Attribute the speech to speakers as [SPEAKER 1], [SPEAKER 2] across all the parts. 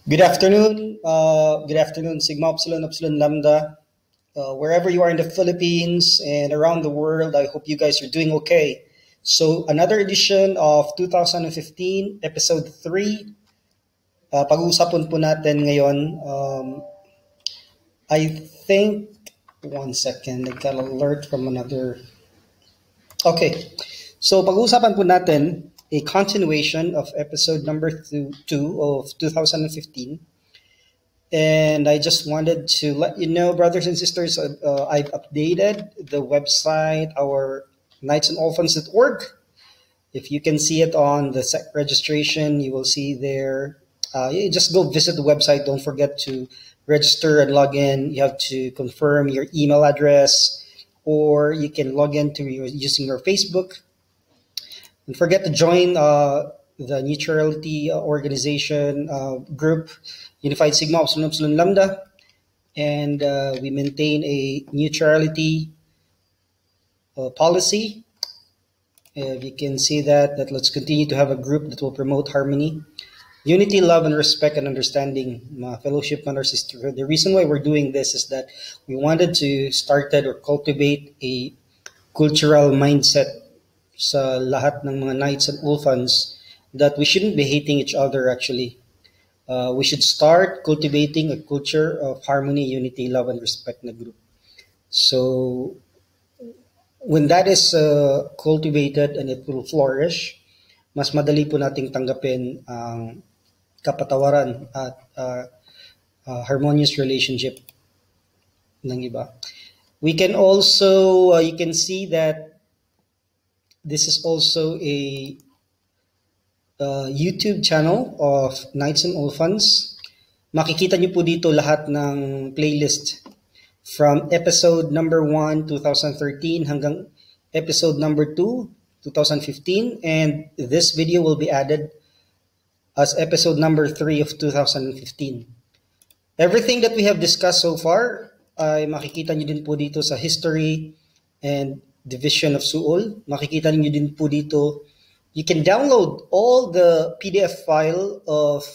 [SPEAKER 1] Good afternoon, Sigma Upsilon Upsilon Lambda. Wherever you are in the Philippines and around the world, I hope you guys are doing okay. So, another edition of 2015, episode 3. Pag-uusapan po natin ngayon. I think, one second, I got an alert from another. Okay, so pag-uusapan po natin a continuation of episode number 2 of 2015. And I just wanted to let you know, brothers and sisters, I've updated the website, our KnightUlphanoftheYearWard. If you can see it on the site registration, you will see there. You just go visit the website. Don't forget to register and log in. You have to confirm your email address, or you can log in using your Facebook. Don't forget to join the neutrality organization group, Unified Sigma Upsilon Upsilon Lambda, and we maintain a neutrality policy. You can see that let's continue to have a group that will promote harmony, unity, love, and respect and understanding, fellowship, and our sisterhood. The reason why we're doing this is that we wanted to start or cultivate a cultural mindset sa lahat ng mga Knights and Ulphans that we shouldn't be hating each other actually. We should start cultivating a culture of harmony, unity, love, and respect na group. So when that is cultivated and it will flourish, mas madali po nating tanggapin ang kapatawaran at harmonious relationship ng iba. We can also, you can see that this is also a YouTube channel of Knights and Ulphans. Makikita niyo po dito lahat ng playlist from episode number 1, 2013 hanggang episode number 2, 2015. And this video will be added as episode number 3 of 2015. Everything that we have discussed so far ay makikita niyo din po dito sa history and division of SUUL. Makikita niyo din po dito. You can download all the PDF file of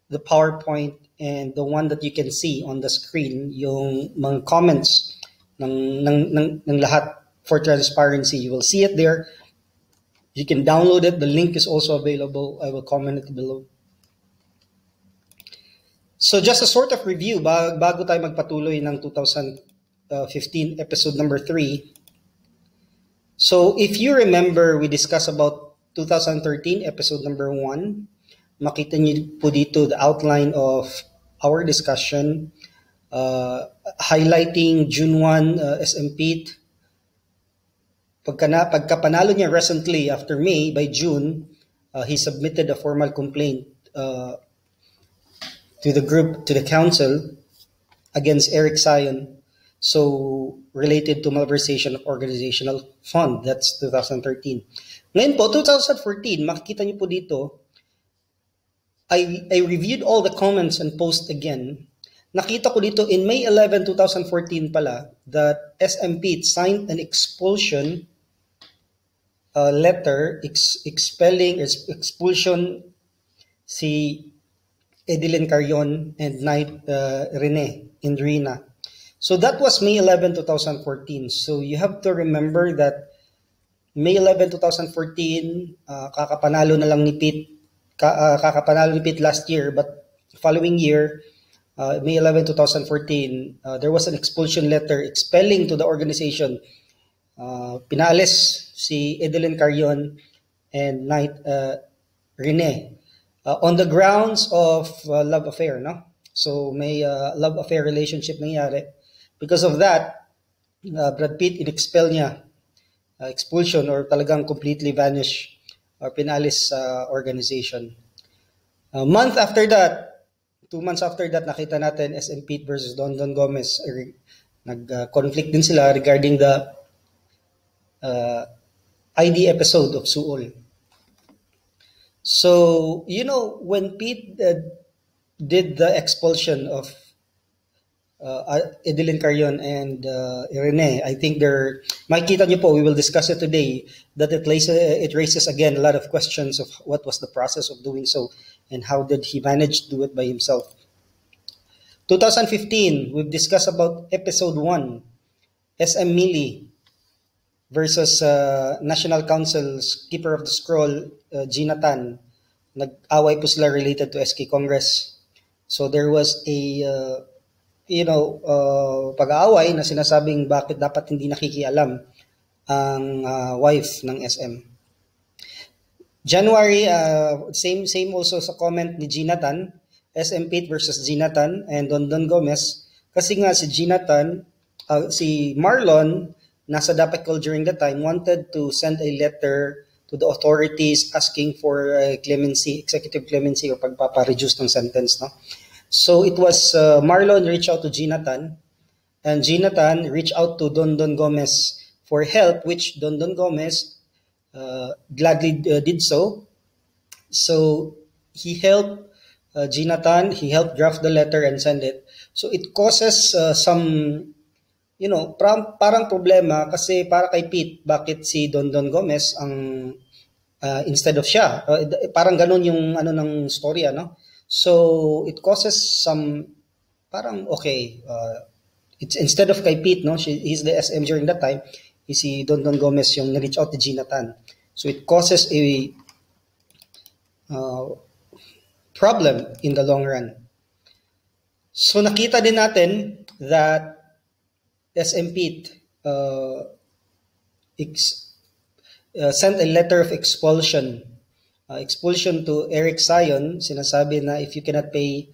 [SPEAKER 1] the PowerPoint and the one that you can see on the screen, yung mga comments ng lahat for transparency. You will see it there. You can download it. The link is also available. I will comment it below. So just a sort of review bago tayo magpatuloy ng 2015 episode number 3. So if you remember, we discussed about 2013 episode number 1. Makita niyo po dito the outline of our discussion, highlighting June 1 SMP. Pagkapanalo niya recently after May, by June, he submitted a formal complaint to the group, to the council, against Eric Sion. So, related to malversation of organizational fund. That's 2013. Ngayon po, 2014, makikita niyo po dito, I reviewed all the comments and posts again. Nakita ko dito, in May 11, 2014 pala, that SMP signed an expulsion letter expelling expulsion si Edeline Carrion and Knight Rene Indrina. So that was May 11, 2014. So you have to remember that May 11, 2014, kakapanalo na lang ni Pete, kakapanalo ni Pete last year, but following year, May 11, 2014, there was an expulsion letter expelling to the organization. Pinaalis si Edeline Carrion and Knight Rene on the grounds of love affair, no? So may love affair relationship nangyari. Because of that, Brad Pitt in-expel niya, expulsion or talagang completely vanish or pinalis sa organization. A month after that, 2 months after that, nakita natin SM versus DonDonGomez. Nag-conflict din sila regarding the ID episode of SUUL. So, you know, when Pete did the expulsion of Edeline Carrion and Rene, I think makikita niyo po, we will discuss it today, that it raises again a lot of questions of what was the process of doing so. and how did he manage to do it by himself. 2015, we've discussed about episode 1, SM Mili versus National Council's Keeper of the Scroll, Gina Tan. Nag-away po sila related to SK Congress. So there was a pag-aaway na sinasabing bakit dapat hindi nakikialam ang wife ng SM. January, same also sa comment ni Gina Tan, SM Pete versus Gina Tan and DonDonGomez. Kasi nga si Gina Tan, si Marlon, nasa DAPECOL during that time, wanted to send a letter to the authorities asking for clemency, executive clemency o pagpapa-reduce ng sentence. No? So it was Marlon reached out to Gina Tan, and Gina Tan reached out to DonDonGomez for help, which DonDonGomez gladly did so. So he helped Gina Tan, he helped draft the letter and send it. So it causes some, parang problema kasi para kay Pete, bakit si DonDonGomez ang instead of siya? Parang ganun yung ng story, ano? So it causes some parang okay, it's instead of kay Pete, no? He's the SM during that time. Si DonDonGomez yung na-reach out to Gina Tan. So it causes a problem in the long run. So nakita din natin that SM Pete sent a letter of expulsion to Eric Sion. Sinasabi na if you cannot pay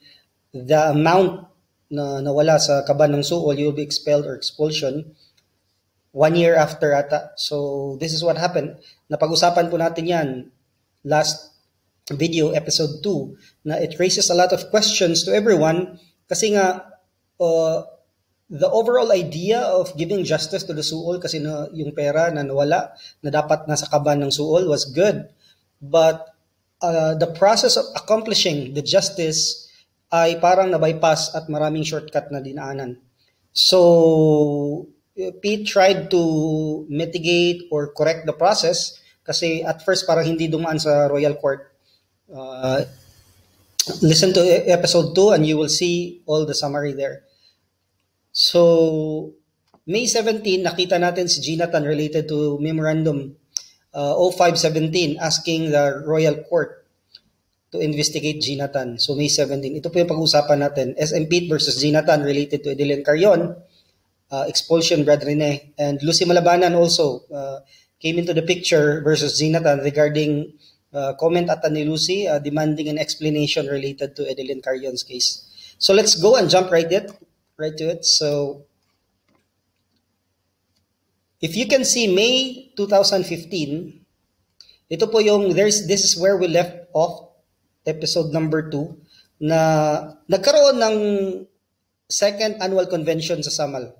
[SPEAKER 1] the amount na nawala sa kaban ng SUUL, you will be expelled or expulsion 1 year after ata. So this is what happened. Napag-usapan po natin yan last video, episode 2, na it raises a lot of questions to everyone kasi nga the overall idea of giving justice to the SUUL kasi na yung pera na nawala na dapat nasa kaban ng SUUL was good, but the process of accomplishing the justice ay parang na-bypass at maraming shortcut na dinaanan. So Pete tried to mitigate or correct the process kasi at first parang hindi dumaan sa royal court. Listen to episode 2 and you will see all the summary there. So May 17, nakita natin si Gina Tan related to Memorandum 0517 asking the royal court to investigate Gina Tan. So May 17, ito po yung pag-uusapan natin. SM Pete versus Gina Tan related to Edeline Carion, expulsion Brad Rene, and Lucy Malabanan also came into the picture versus Gina Tan regarding comment at ni Lucy demanding an explanation related to Edeline Carion's case. So let's go and jump right to it. So if you can see May 2015, ito po yung this is where we left off, episode number 2, na nagkaroon ng second annual convention sa Samal.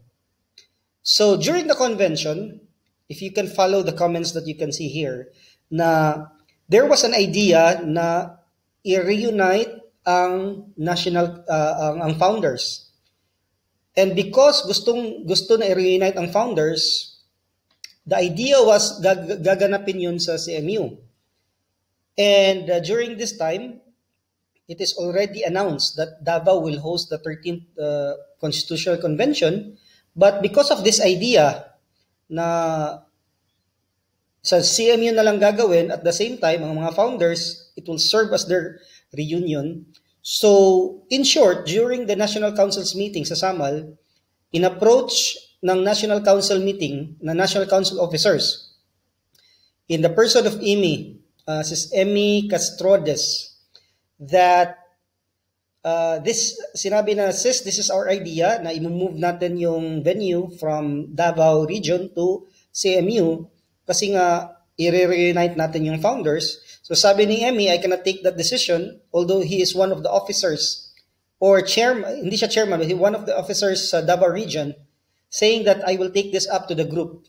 [SPEAKER 1] So during the convention, if you can follow the comments that you can see here, na there was an idea na i-reunite ang national ang founders. And because gusto na i-reunite ang founders, the idea was gaganapin yun sa CMU. And during this time, it is already announced that Davao will host the 13th Constitutional Convention. But because of this idea na sa CMU na lang gagawin, at the same time, ang mga founders, it will serve as their reunion. So, in short, during the National Council's meeting sa Samal, in-approach ng National Council meeting, na National Council officers, in the person of Amy, Sis Emmy Castrodes, that sinabi na, sis, this is our idea, na i-move natin yung venue from Davao region to CMU, kasi nga, i-reunite natin yung founders. So sabi ni Emmy, I cannot take that decision, although he is one of the officers, or chairman, hindi siya chairman, but one of the officers sa Davao region, saying that I will take this up to the group.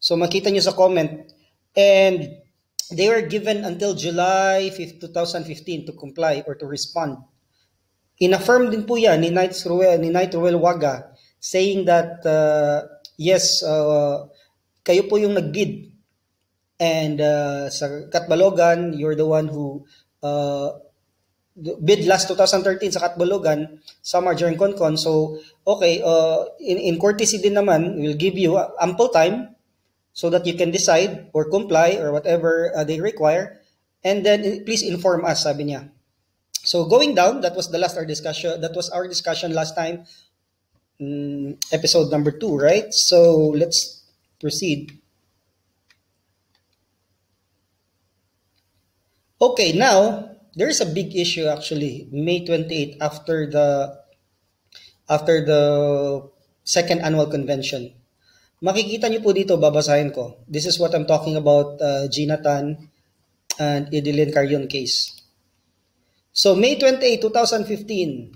[SPEAKER 1] So makita nyo sa comment. And they were given until July 5, 2015 to comply or to respond. In-affirm din po yan ni Knight Ruel Waga, saying that, yes, kayo po yung nag-bid. And sa Katbalogan, you're the one who bid last 2013 sa Katbalogan, summer during CONCON. So, okay, in courtesy din naman, we'll give you ample time so that you can decide or comply or whatever they require. And then please inform us, sabi niya. So going down, that was our discussion last time, episode number 2, right? So let's proceed. Okay, now there is a big issue actually. May 28 after the second annual convention. Makikita niyo po dito, babasahin ko. This is what I'm talking about, Gina Tan and Edeline Carion case. So May 28, 2015.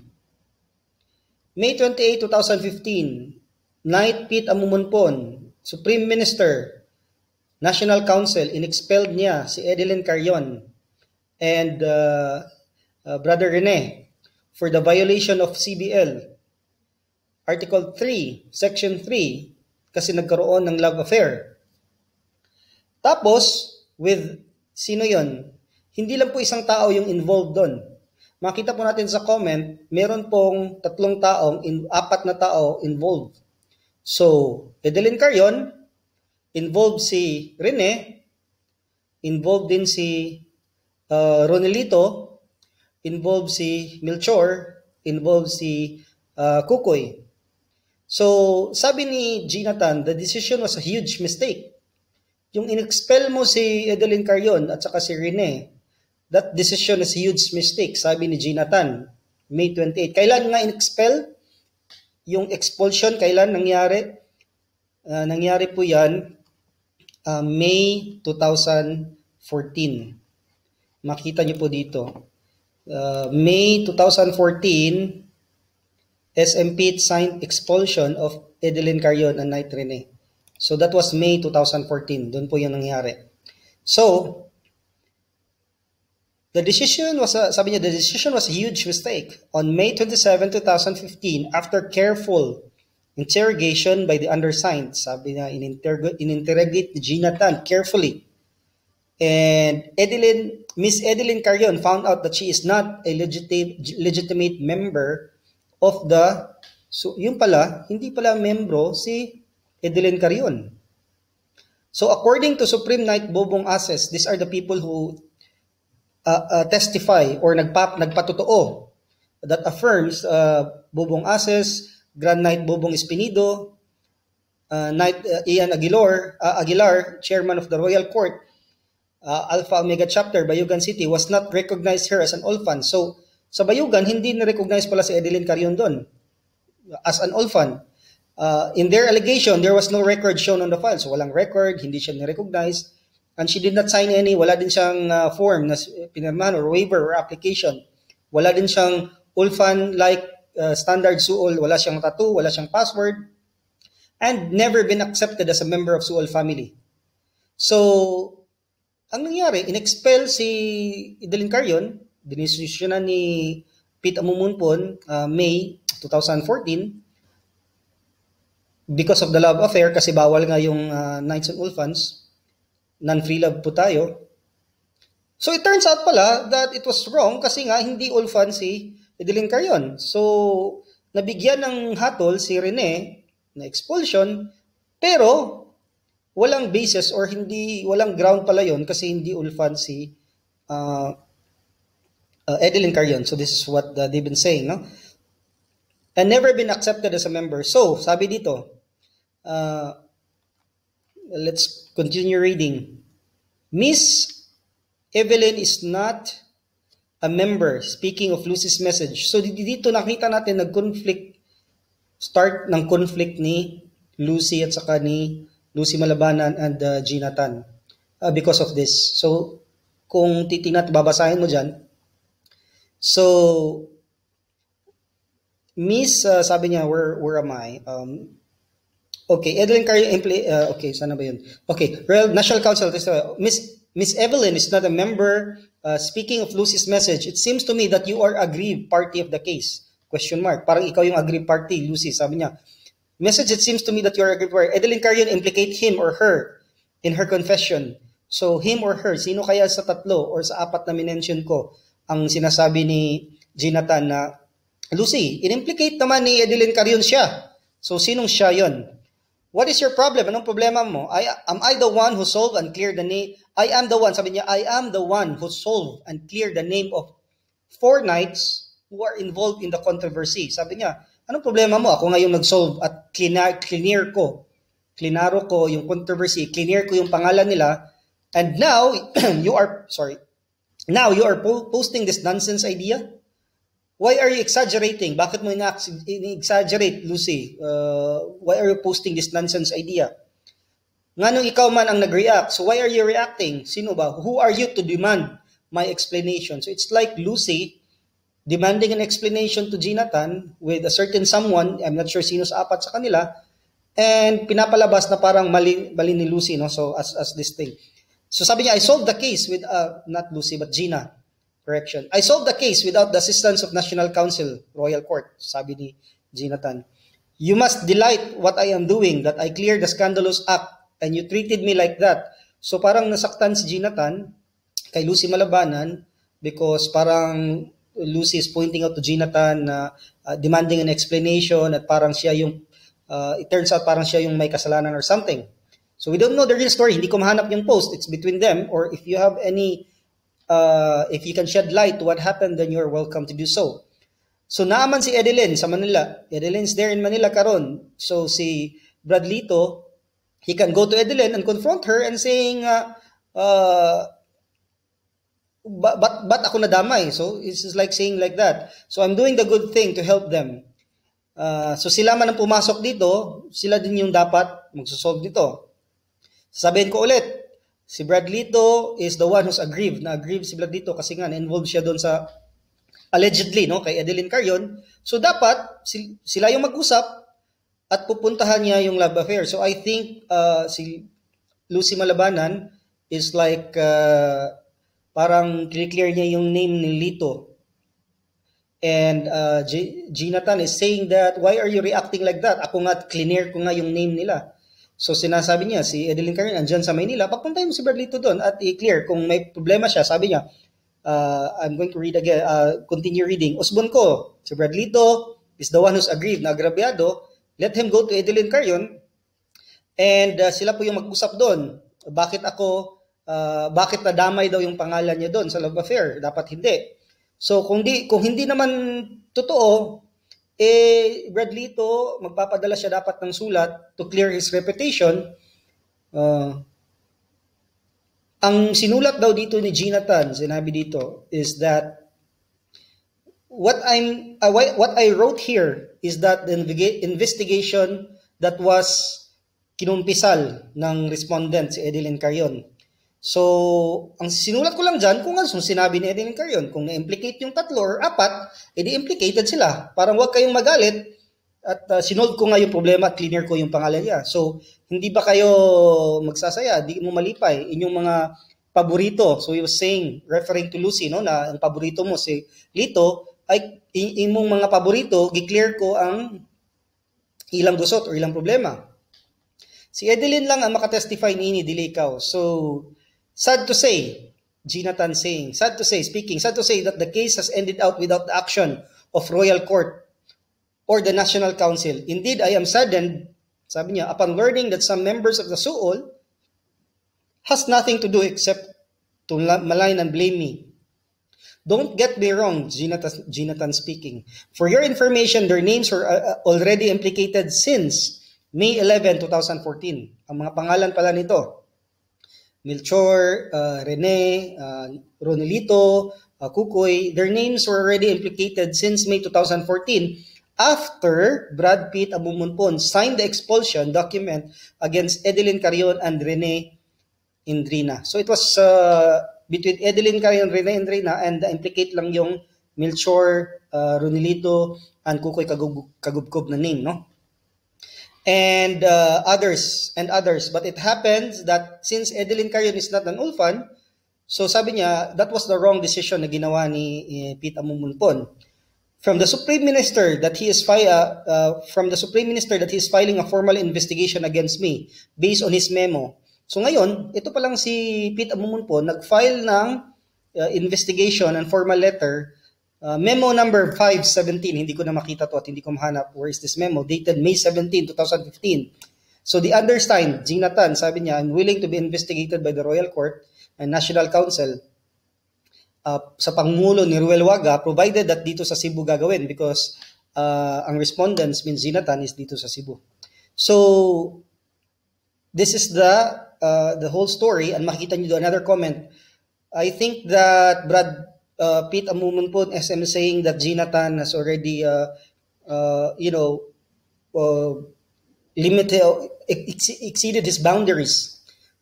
[SPEAKER 1] May 28, 2015, Knight Pete Amumunpon, Supreme Minister, National Council, inexpelled niya si Edeline Carion and Brother Rene for the violation of CBL. Article 3, Section 3, kasi nagkaroon ng love affair. Tapos, with sino yon? Hindi lang po isang tao yung involved doon. Makita po natin sa comment, meron pong 4 taong, 4 na tao involved. So, Edeline Carion, involved si Rene, involved din si Ronelito, involved si Melchor, involved si Kukoy. So, sabi ni Jonathan, the decision was a huge mistake. Yung in-expel mo si Edeline Carion at saka si Rene, that decision is a huge mistake, sabi ni Jonathan, May 28. Kailan nga in-expel? Yung expulsion, kailan nangyari? Nangyari po yan, May 2014. Makita niyo po dito. May 2014, SMP signed expulsion of Edeline Carion and Knight Rene. So that was May 2014. Doon po yung nangyari. So, the decision was a huge mistake. On May 27, 2015, after careful interrogation by the undersigned, sabi niya, in-interrogate Jonathan carefully. And Miss Edeline Carion found out that she is not a legitimate member of the, so yun pala, hindi pala membro si Edeline Carion. So according to Supreme Knight Bobong Ases, these are the people who testify or nagpatotoo that affirms Bobong Ases, Grand Knight Bobong Espinido, Knight Ian Aguilar, Chairman of the Royal Court, Alpha Omega Chapter, Bayugan City, was not recognized her as an orphan. So, sa Bayugan, hindi na-recognize pala si Edeline Carion doon as an orphan. In their allegation, there was no record shown on the file. So, walang record, hindi siya na-recognize. And she did not sign any, wala din siyang form na pinirmahan or waiver or application. Wala din siyang orphan-like standard SUUL, wala siyang tattoo, wala siyang password, and never been accepted as a member of SUUL family. So, ang nangyari, in-expel si Edeline Carion, dinisisyonan ni Pete Amumunpon, May 2014, because of the love affair, kasi bawal nga yung Knights and Orphans, non-free love po tayo. So it turns out pala that it was wrong kasi nga hindi orphan si Edeline Carion. So nabigyan ng hatol si Rene na expulsion, pero walang basis or walang ground pala yon kasi hindi orphan si Edeline Carion. So this is what they've been saying, no? And never been accepted as a member. So sabi dito, let's continue reading. Miss Evelyn is not a member. Speaking of Lucy's message. So dito nakita natin start ng conflict ni Lucy at saka ni Lucy Malabanan and Jonathan because of this. So kung titingnan at babasahin mo dyan. So Miss, sabi niya, where am I? Okay, Edeline Carion, okay, sana ba yun? Okay, Royal National Council, Miss Evelyn is not a member. Speaking of Lucy's message, it seems to me that you are aggrieved party of the case. Question mark. Parang ikaw yung aggrieved party, Lucy, sabi niya. Message, it seems to me that you are aggrieved party. Edeline Carion implicate him or her in her confession. So, him or her, sino kaya sa 3 or sa 4 na minention ko ang sinasabi ni Jonathan na, Lucy, in-implicate naman ni Adeline Carion siya. So, sinong siya yon? What is your problem? Anong problema mo? Am I the one who solved and cleared the name? I am the one. Sabi niya, I am the one who solved and cleared the name of 4 knights who are involved in the controversy. Sabi niya, anong problema mo? Ako nga yung nag-solve at klinaro ko yung controversy, clear ko yung pangalan nila, and now, you are posting this nonsense idea? Why are you exaggerating? Bakit mo in-exaggerate, Lucy? Why are you posting this nonsense idea? Nga nung ikaw man ang nag-react, so why are you reacting? Sino ba? Who are you to demand my explanation? So it's like Lucy demanding an explanation to Jonathan with a certain someone, I'm not sure sino sa apat sa kanila, and pinapalabas na parang mali ni Lucy, no? So as this thing. So sabi niya, I solved the case with, not Lucy, but Gina. Correction. I solved the case without the assistance of National Council, Royal Court, sabi ni Jonathan. You must delight what I am doing, that I cleared the scandalous act, and you treated me like that. So parang nasaktan si Jonathan kay Lucy Malabanan because parang Lucy is pointing out to Jonathan na demanding an explanation at parang siya yung, it turns out parang siya yung may kasalanan or something. So we don't know the real story. Hindi ko mahanap yung post. It's between them, or if you have any if you can shed light to what happened, then you're welcome to do so. So naaman si Adeline sa Manila. Adeline's there in Manila karon. So si Brad Lito, he can go to Adeline and confront her and saying, but ako nadamay. So it's like saying like that. So I'm doing the good thing to help them. So sila man ang pumasok dito, sila din yung dapat magsosolve dito. Sabihin ko ulit, si Brad Lito is the one who's aggrieved. Na-aggrieved si Brad Lito kasi nga na-involved siya doon sa allegedly, no, kay Adeline Carion. So dapat sila yung mag-usap at pupuntahan niya yung love affair. So I think si Lucy Malabanan is like parang clear niya yung name ni Lito. And Jonathan is saying that, why are you reacting like that? Ako nga, clear ko nga yung name nila. So sinasabi niya, si Adeline Carion andyan sa Maynila, papuntahin mo si Brad Lito doon at i-clear kung may problema siya. Sabi niya, I'm going to read again, continue reading. Usbon ko, si Brad Lito is the one who's aggrieved, na agrabyado. Let him go to Adeline Carion and sila po yung mag-usap doon. Bakit nadamay daw yung pangalan niya doon sa love affair? Dapat hindi. So kung hindi naman totoo, Brad Lito, magpapadala siya dapat ng sulat to clear his reputation. Ang sinulat daw dito ni Jonathan, sinabi dito, is that what I wrote here is that the investigation that was kinumpisal ng respondent si Adeline Carion. So, ang sinulat ko lang dyan, kung ano sinabi ni Adeline Carion, kung na-implicate yung 3 or 4, edi implicated sila. Parang huwag kayong magalit at sinolve ko nga yung problema at clear ko yung pangalan niya. So, hindi ba kayo magsasaya? Di mo malipay. Inyong mga paborito. So, he was saying, referring to Lucy, no, na ang paborito mo si Lito, ay imong mga paborito, gi-clear ko ang ilang gusot o ilang problema. Si Adeline lang ang makatestify ni dili ikaw. So, sad to say, Jonathan saying, sad to say that the case has ended out without the action of Royal Court or the National Council. Indeed, I am saddened, sabi niya, upon learning that some members of the SUUL has nothing to do except to malign and blame me. Don't get me wrong, Jonathan speaking. For your information, their names were already implicated since May 11, 2014. Ang mga pangalan pala nito, Melchor, Rene, Ronelito, Kukoy, their names were already implicated since May 2014 after Brad Pitt Amumunpon signed the expulsion document against Adeline Carion and Rene Indrina. So it was between Adeline Carion, Rene Indrina, and implicate lang yung Melchor, Ronelito, and Kukoy Kagubkob na name, no? And others. But it happens that since Adeline Carion is not an Ulfan, so sabi niya, that was the wrong decision na ginawa ni Pete Amumunpon. From the Supreme Minister that he is filing a formal investigation against me based on his memo. So ngayon, ito pa lang si Pete Amumunpon nag-file ng investigation and formal letter, memo number 517, hindi ko na makita to at hindi ko mahanap. Where is this memo? Dated May 17, 2015. So the undersigned, Jonathan, sabi niya, I'm willing to be investigated by the Royal Court and National Council sa pangmulo ni Ruel Waga, provided that dito sa Cebu gagawin because ang respondents means Jonathan is dito sa Cebu. So this is the whole story, and makikita niyo do another comment. I think that Brad Pitt a moment po SM saying that Jonathan has already exceeded his boundaries.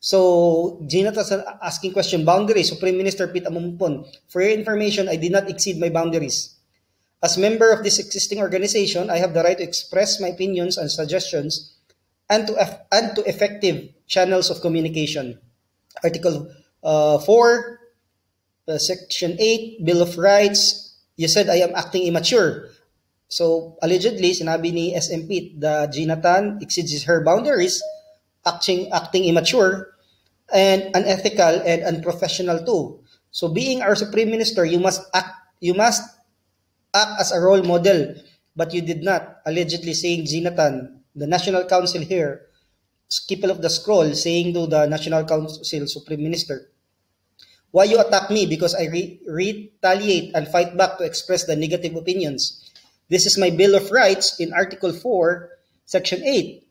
[SPEAKER 1] So Jonathan asking question, boundaries, Supreme Minister Pitt Amumpon. For your information, I did not exceed my boundaries. As member of this existing organization, I have the right to express my opinions and suggestions and to effective channels of communication. Article 4, Section 8, Bill of Rights, you said I am acting immature. So, allegedly, sinabi ni SMP that Jonathan exceeds her boundaries, acting immature, and unethical and unprofessional too. So, being our Supreme Minister, you must act as a role model, but you did not. Allegedly saying Jonathan, the National Council here, skip of the scroll, saying to the National Council Supreme Minister, why you attack me? Because I retaliate and fight back to express the negative opinions. This is my Bill of Rights in Article 4, Section 8.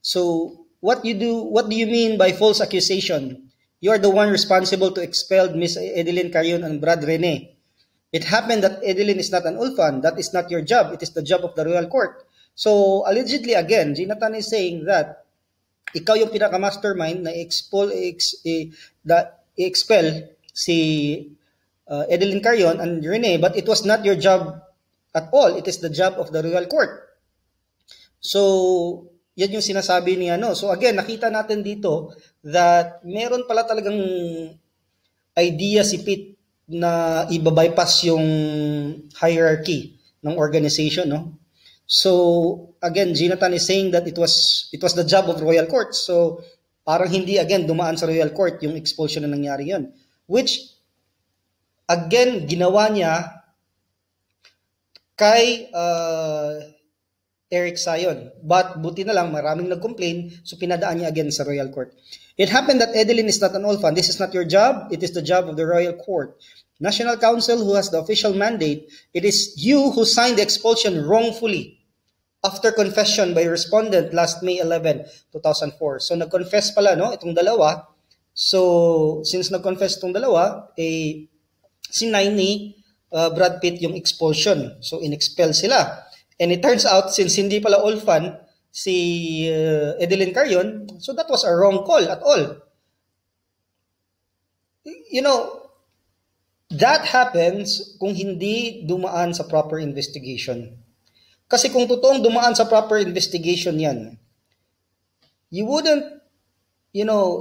[SPEAKER 1] So, what do you mean by false accusation? You are the one responsible to expel Miss Edeline Carion and Brad Rene. It happened that Edeline is not an orphan. That is not your job. It is the job of the Royal Court. So, allegedly, again, Jonathan is saying that ikaw yung pinaka-mastermind na expel si Edeline Carion and Rene, but it was not your job at all. It is the job of the Royal Court. So, yan yung sinasabi niya. So, again, nakita natin dito that meron pala talagang idea si Pitt na ibabypass yung hierarchy ng organization. So, again, Jonathan is saying that it was the job of the Royal Court. So, parang hindi, again, dumaan sa Royal Court yung expulsion na nangyari yun. Which, again, ginawa niya kay Eric Sayon. But buti na lang, maraming nag-complain, so pinadaan niya again sa Royal Court. It happened that Edeline is not an orphan. This is not your job. It is the job of the Royal Court. National Council, who has the official mandate, it is you who signed the expulsion wrongfully after confession by respondent last May 11, 2004. So nag-confess pala itong dalawa. So since nag-confess itong dalawa, sinay ni Brad Pitt yung expulsion. So in-expel sila. And it turns out, since hindi pala orphan si Edeline Carion, so that was a wrong call at all. That happens kung hindi dumaan sa proper investigation. Kasi kung totoong dumaan sa proper investigation yan, you wouldn't,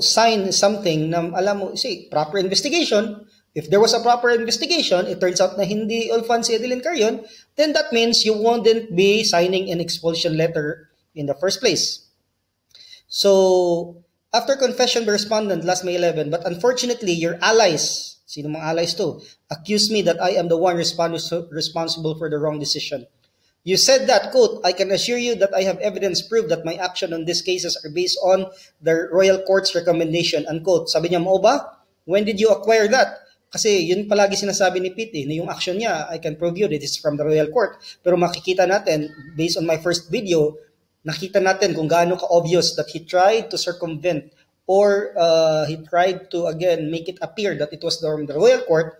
[SPEAKER 1] sign something na alam mo, proper investigation. If there was a proper investigation, it turns out na hindi orphan si Edeline Carion, then that means you wouldn't be signing an expulsion letter in the first place. So, after confession by respondent last May 11, but unfortunately, your allies, sino mga allies to, accused me that I am the one responsible for the wrong decision. You said that, quote, I can assure you that I have evidence proof that my action on these cases are based on the Royal Court's recommendation, unquote. Sabi niya, mo ba? When did you acquire that? Kasi yun palagi sinasabi ni Pitt, na yung action niya, I can prove you that it's from the Royal Court. Pero makikita natin, based on my first video, nakita natin kung gaano ka-obvious that he tried to circumvent or he tried to, again, make it appear that it was from the Royal Court.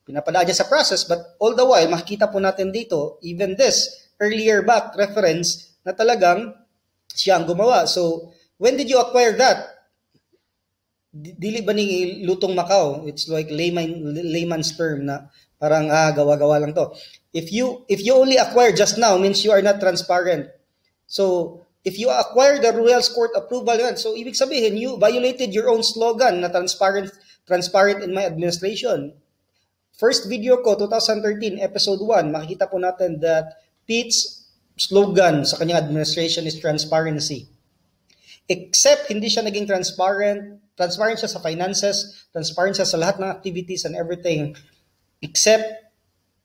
[SPEAKER 1] Pinapadaan niya sa process, but all the while, makikita po natin dito, even this earlier back reference na talagang siya ang gumawa. So, when did you acquire that? Dili ba ni lutong Macau? It's like layman's term na parang gawa-gawa lang to. If you only acquire just now means you are not transparent. So if you acquire the Royal Court approval, so ibig sabihin you violated your own slogan na transparent in my administration. First video ko 2013 episode 1, makikita po natin that Pitt's slogan sa kanyang administration is transparency. except hindi siya naging transparent siya sa finances, transparent siya sa lahat ng activities and everything, except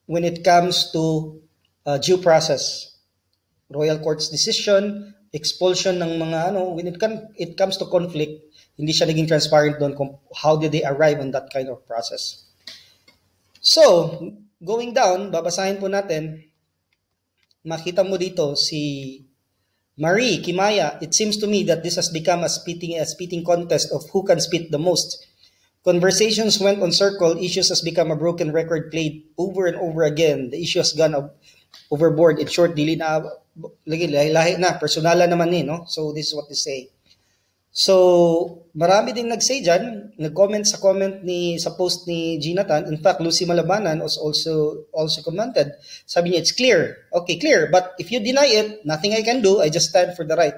[SPEAKER 1] when it comes to due process. Royal Court's decision, expulsion ng mga when it comes to conflict, hindi siya naging transparent doon kung how did they arrive on that kind of process. So, going down, babasahin po natin, makita mo dito si Marie Kimaya. It seems to me that this has become a spitting contest of who can spit the most. Conversations went on circle, issues has become a broken record played over and over again. The issue has gone overboard. In short, dili na lahi na, personala naman no? So this is what they say. So, marami ding nag-say dyan, nag-comment sa post ni Jonathan. In fact, Lucy Malabanan was also commented. Sabi niya, it's clear. Okay, clear. But if you deny it, nothing I can do. I just stand for the right.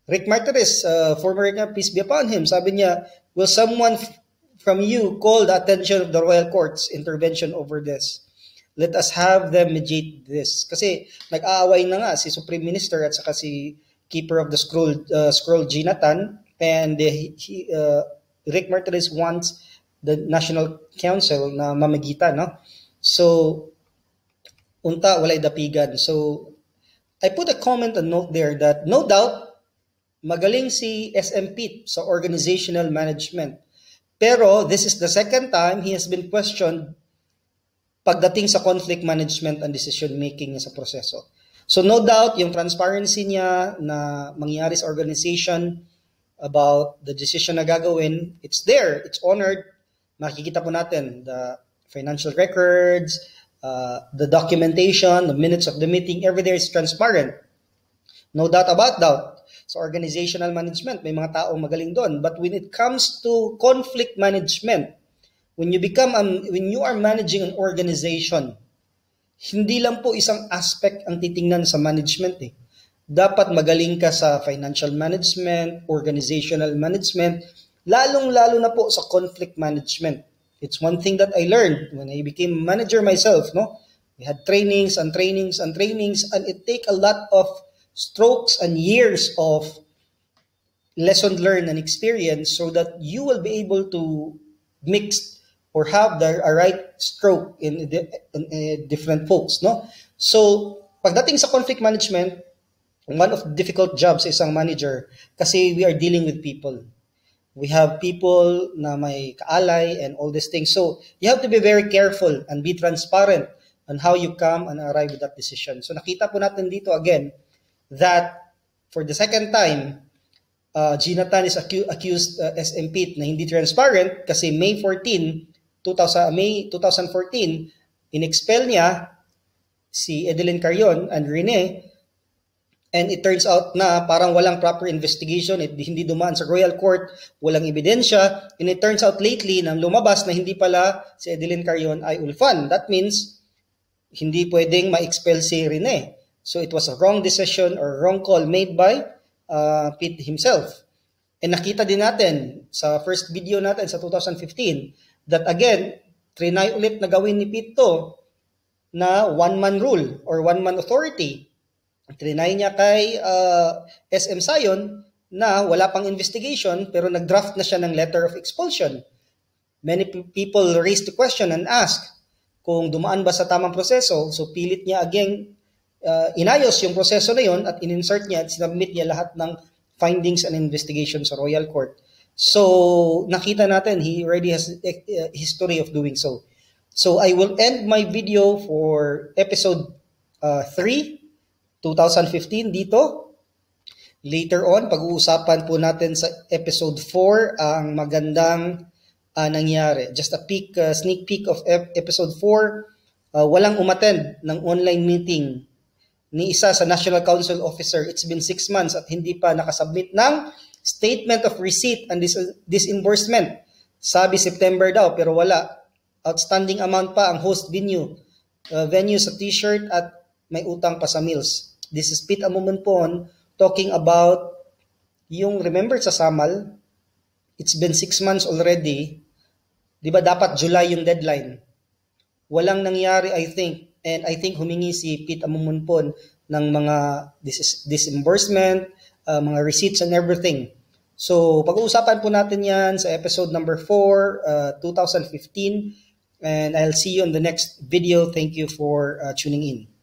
[SPEAKER 1] Rick Martires, former peace be upon him, sabi niya, will someone from you call the attention of the Royal Court's intervention over this? Let us have them mediate this. Kasi nag-aaway na nga si Supreme Minister at saka si Keeper of the Scroll Jonathan, and Rick Martires wants the National Council na mamagitan, no? So, unta walay dapigan. So, I put a comment and note there that no doubt, magaling si SMP sa organizational management. Pero this is the second time he has been questioned pagdating sa conflict management and decision making sa proseso. So no doubt, yung transparency niya na mangyari sa organization about the decision na gagawin, it's there, it's honored. Makikita po natin the financial records, the documentation, the minutes of the meeting, everything is transparent. No doubt about that. So organizational management, may mga taong magaling doon. But when it comes to conflict management, when you are managing an organization, hindi lang po isang aspect ang titingnan sa management eh. Dapat magaling ka sa financial management, organizational management, lalong-lalo na po sa conflict management. It's one thing that I learned when I became manager myself, no? We had trainings and trainings and trainings, and it take a lot of strokes and years of lesson learned and experience so that you will be able to mix or have a right stroke in different folks, no? So, pagdating sa conflict management, one of the difficult jobs sa isang manager kasi we are dealing with people. We have people na may kaalay and all these things. So, you have to be very careful and be transparent on how you come and arrive with that decision. So, nakita po natin dito again that for the second time, Jonathan is accused SMP na hindi transparent kasi May 2014, in-expel niya si Edeline Carion and Rene, and it turns out na parang walang proper investigation, hindi dumaan sa Royal Court, walang ebidensya, and it turns out lately nang lumabas na hindi pala si Edeline Carion ay ulfan. That means hindi pwedeng ma-expel si Rene. So it was a wrong decision or wrong call made by Pete himself. And nakita din natin sa first video natin sa 2015 that again, trinay ulit na gawin ni Pete to na one-man rule or one-man authority. Trinay niya kay SM Sion na wala pang investigation pero nag-draft na siya ng letter of expulsion. Many people raised the question and asked kung dumaan ba sa tamang proseso. So pilit niya again inayos yung proseso na yon at in-insert niya at sinubmit niya lahat ng findings and investigation sa Royal Court. So, nakita natin, he already has a history of doing so. So, I will end my video for episode 3, 2015 dito. Later on, pag-uusapan po natin sa episode 4 ang magandang nangyari. Just a sneak peek of episode 4. Walang umattend ng online meeting ni isa sa National Council Officer. It's been 6 months at hindi pa nakasubmit ng statement of receipt and disbursement. Sabi September daw pero wala. Outstanding amount pa ang host venue sa t-shirt at may utang pa sa meals. This is Pete Amumumpon talking about yung remember sa Samal, it's been 6 months already. Di ba dapat July yung deadline? Walang nangyari I think. And I think humingi si Pete Amumumpon ng mga disbursement, mga receipts and everything. So, pag-uusapan po natin yan sa episode number 4, 2015. And I'll see you on the next video. Thank you for tuning in.